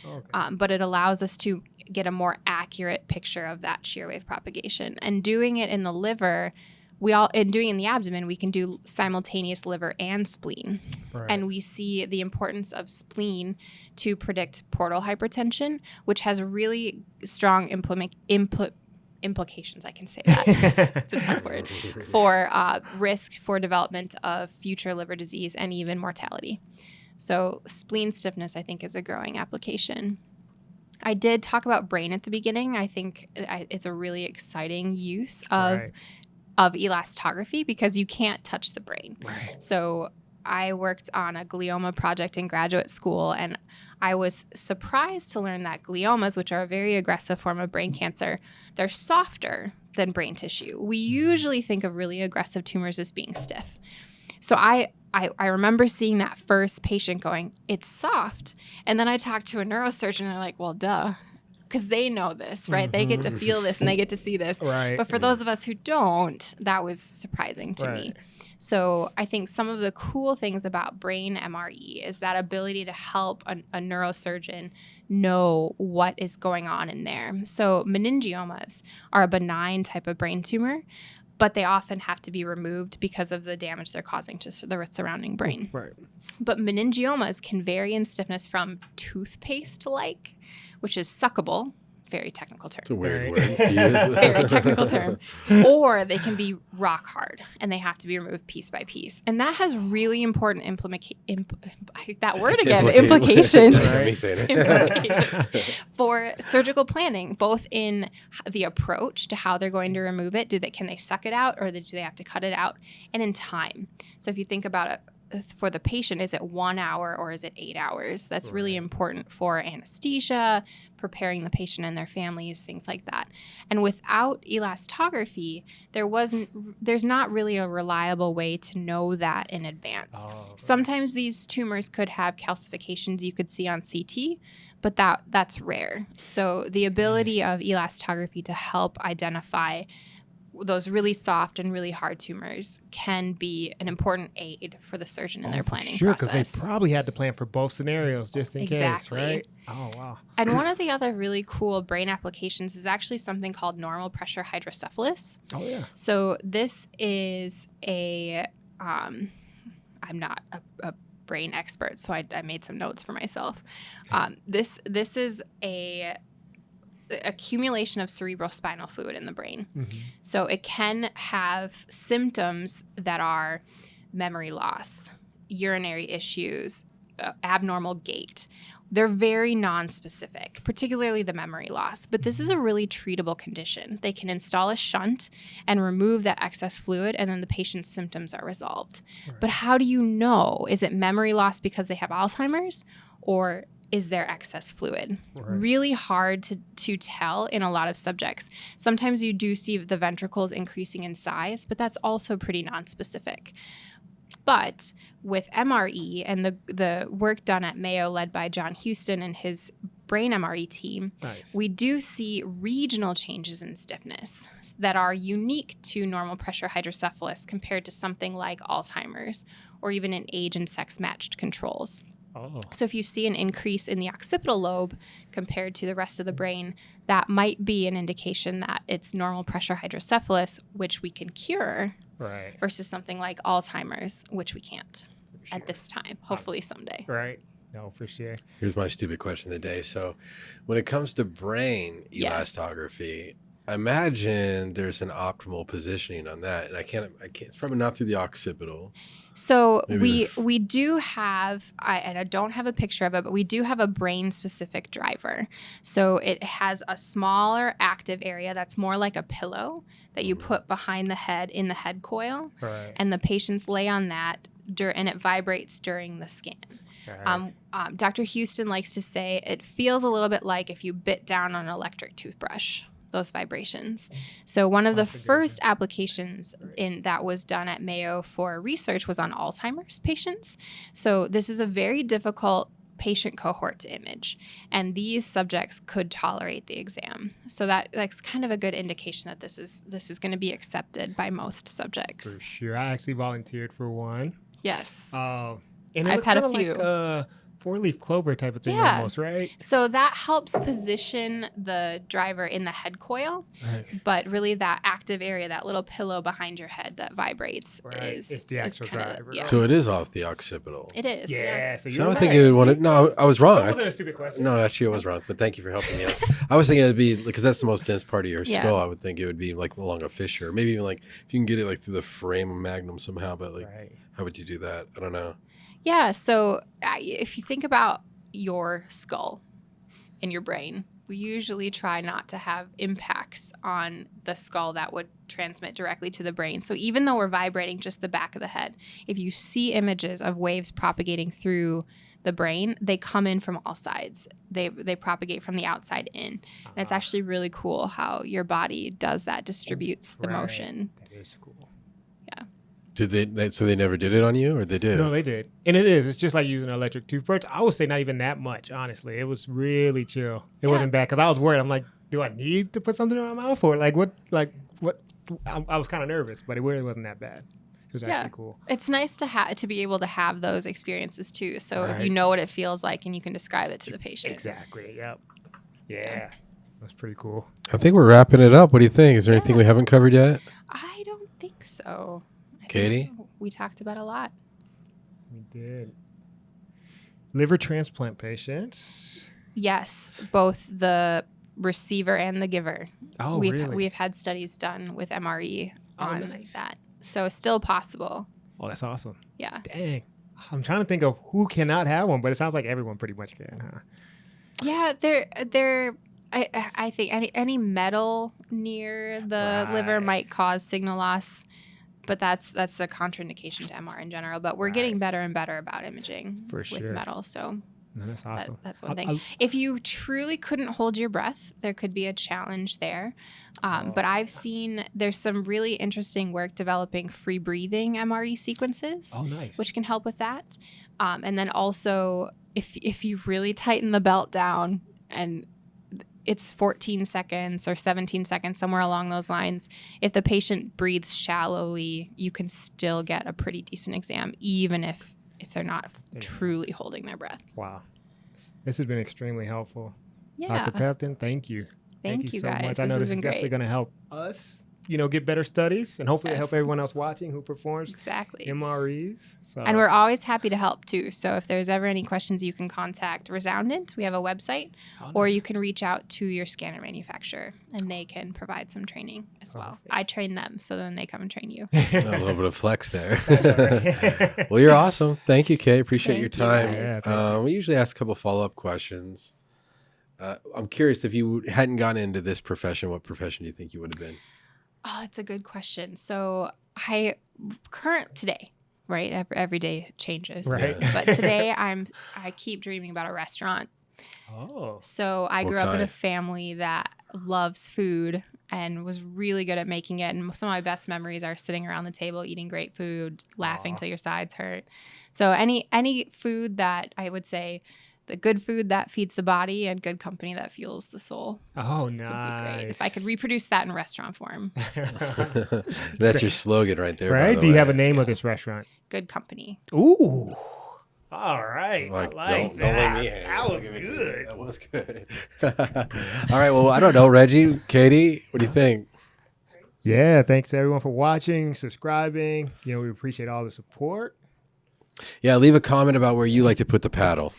Okay. But it allows us to get a more accurate picture of that shear wave propagation. And doing it in the liver, doing it in the abdomen, we can do simultaneous liver and spleen. Right. And we see the importance of spleen to predict portal hypertension, which has really strong implications, I can say that. It's a tough word, for risk for development of future liver disease and even mortality. So spleen stiffness, I think, is a growing application. I did talk about brain at the beginning. I think it's a really exciting use of elastography because you can't touch the brain. Right. So I worked on a glioma project in graduate school, and I was surprised to learn that gliomas, which are a very aggressive form of brain cancer, they're softer than brain tissue. We usually think of really aggressive tumors as being stiff. So I remember seeing that first patient going, it's soft. And then I talked to a neurosurgeon, and they're like, well, duh. Because they know this, right? They get to feel this and they get to see this. Right. But for those of us who don't, that was surprising to me. So I think some of the cool things about brain MRE is that ability to help a neurosurgeon know what is going on in there. So meningiomas are a benign type of brain tumor, but they often have to be removed because of the damage they're causing to the surrounding brain. Right. But meningiomas can vary in stiffness from toothpaste-like, which is suckable, very technical term. It's a weird Right. word to use. Very technical term. Or they can be rock hard, and they have to be removed piece by piece. And that has really important implications Let me say it. implications for surgical planning, both in the approach to how they're going to remove it. Can they suck it out, or do they have to cut it out? And in time. So if you think about it, for the patient, is it 1 hour or is it 8 hours? That's really important for anesthesia, preparing the patient and their families, things like that. And without elastography, there's not really a reliable way to know that in advance. Oh, okay. Sometimes these tumors could have calcifications you could see on CT, but that's rare. So the ability of elastography to help identify those really soft and really hard tumors can be an important aid for the surgeon in their planning process. because they probably had to plan for both scenarios just in Exactly. case, right? Oh, wow. And one of the other really cool brain applications is actually something called normal pressure hydrocephalus. Oh, yeah. So this is I'm not a brain expert, so I made some notes for myself. This is a accumulation of cerebrospinal fluid in the brain. Mm-hmm. So it can have symptoms that are memory loss, urinary issues, abnormal gait. They're very non-specific, particularly the memory loss. But this is a really treatable condition. They can install a shunt and remove that excess fluid, and then the patient's symptoms are resolved. Right. But how do you know? Is it memory loss because they have Alzheimer's, or is there excess fluid? Right. Really hard to tell in a lot of subjects. Sometimes you do see the ventricles increasing in size, but that's also pretty nonspecific. But with MRE and the work done at Mayo led by John Houston and his brain MRE team, Nice. we do see regional changes in stiffness that are unique to normal pressure hydrocephalus compared to something like Alzheimer's or even in age and sex matched controls. Oh. So if you see an increase in the occipital lobe compared to the rest of the brain, that might be an indication that it's normal pressure hydrocephalus, which we can cure, Right. versus something like Alzheimer's, which we can't at this time, hopefully someday. Right. No, for sure. Here's my stupid question of the day. So when it comes to brain Yes. elastography, I imagine there's an optimal positioning on that. And I can't, it's probably not through the occipital. So Maybe we do have, and I don't have a picture of it, but we do have a brain-specific driver. So it has a smaller active area that's more like a pillow that you put behind the head in the head coil, Right. and the patients lay on that, and it vibrates during the scan. Right. Dr. Houston likes to say it feels a little bit like if you bit down on an electric toothbrush. those vibrations. So one of the first applications that was done at Mayo for research was on Alzheimer's patients. So this is a very difficult patient cohort to image, and these subjects could tolerate the exam. So that's kind of a good indication that this is going to be accepted by most subjects. For sure. I actually volunteered for one. Yes. And it I've had a kinda few. Like four-leaf clover type of thing almost, right? So that helps position the driver in the head coil, but really that active area, that little pillow behind your head that vibrates it's the actual driver. Yeah. So it is off the occipital. It is. Yeah. So I would think it would want to. No, I was wrong. That wasn't a stupid question. No, actually, I was wrong. But thank you for helping me. I was thinking it'd be because that's the most dense part of your skull. I would think it would be like along a fissure, maybe even like if you can get it like through the frame magnum somehow. But like, how would you do that? I don't know. Yeah. So if you think about your skull and your brain, we usually try not to have impacts on the skull that would transmit directly to the brain. So even though we're vibrating just the back of the head, if you see images of waves propagating through the brain, they come in from all sides. They propagate from the outside in. And it's actually really cool how your body does that, distributes the motion. That is cool. Did they? So they never did it on you, or they did? No, they did. And it is. It's just like using an electric toothbrush. I would say not even that much, honestly. It was really chill. It wasn't bad because I was worried. I'm like, do I need to put something in my mouth or like what? I was kind of nervous, but it really wasn't that bad. It was actually cool. It's nice to be able to have those experiences too. So if you know what it feels like and you can describe it to the patient. Exactly. Yep. Yeah. That's pretty cool. I think we're wrapping it up. What do you think? Is there anything we haven't covered yet? I don't think so. Katie? We talked about a lot. We did. Liver transplant patients. Yes, both the receiver and the giver. Oh, really? We've had studies done with MRE on that. So it's still possible. Oh, that's awesome. Yeah. Dang. I'm trying to think of who cannot have one, but it sounds like everyone pretty much can, huh? Yeah, I think any metal near the liver might cause signal loss. But that's a contraindication to MR in general. But we're getting better and better about imaging with metal. So that's awesome. That's one thing. If you truly couldn't hold your breath, there could be a challenge there. But I've seen there's some really interesting work developing free breathing MRE sequences, which can help with that. And then also, if you really tighten the belt down and it's 14 seconds or 17 seconds, somewhere along those lines. If the patient breathes shallowly, you can still get a pretty decent exam, even if they're not truly holding their breath. Wow. This has been extremely helpful. Yeah. Dr. Pepin, thank you. Thank you so guys. much. I know this is definitely going to help us, get better studies and hopefully help everyone else watching who performs MREs. So. And we're always happy to help too. So if there's ever any questions, you can contact Resoundant. We have a website, or you can reach out to your scanner manufacturer and they can provide some training as well. I train them, so then they come and train you. A little bit of flex there. Well, you're awesome. Thank you, Kay. Appreciate your time. We usually ask a couple follow-up questions. I'm curious, if you hadn't gotten into this profession, what profession do you think you would have been? Oh, that's a good question. So today, right? Every day changes. Right. But today I keep dreaming about a restaurant. Oh. So I grew up in a family that loves food and was really good at making it. And some of my best memories are sitting around the table, eating great food, laughing till your sides hurt. So any food that I would say, the good food that feeds the body and good company that fuels the soul. Oh, Would be nice. great if I could reproduce that in restaurant form. That's your slogan right there. Right? Do you have a name of this restaurant? Good company. Ooh. All right. Like, don't let me hang. That was good. That was good. All right. Well, I don't know, Reggie, Katie, what do you think? Yeah. Thanks everyone for watching, subscribing. We appreciate all the support. Yeah, leave a comment about where you like to put the paddle.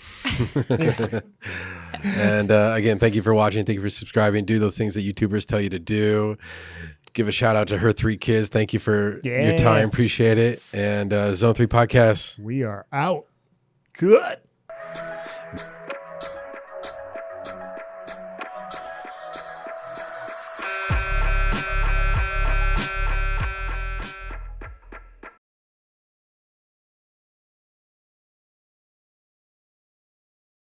And again, thank you for watching. Thank you for subscribing. Do those things that YouTubers tell you to do. Give a shout out to her 3 kids. Thank you for your time. Appreciate it. And Zone 3 Podcast. We are out. Good.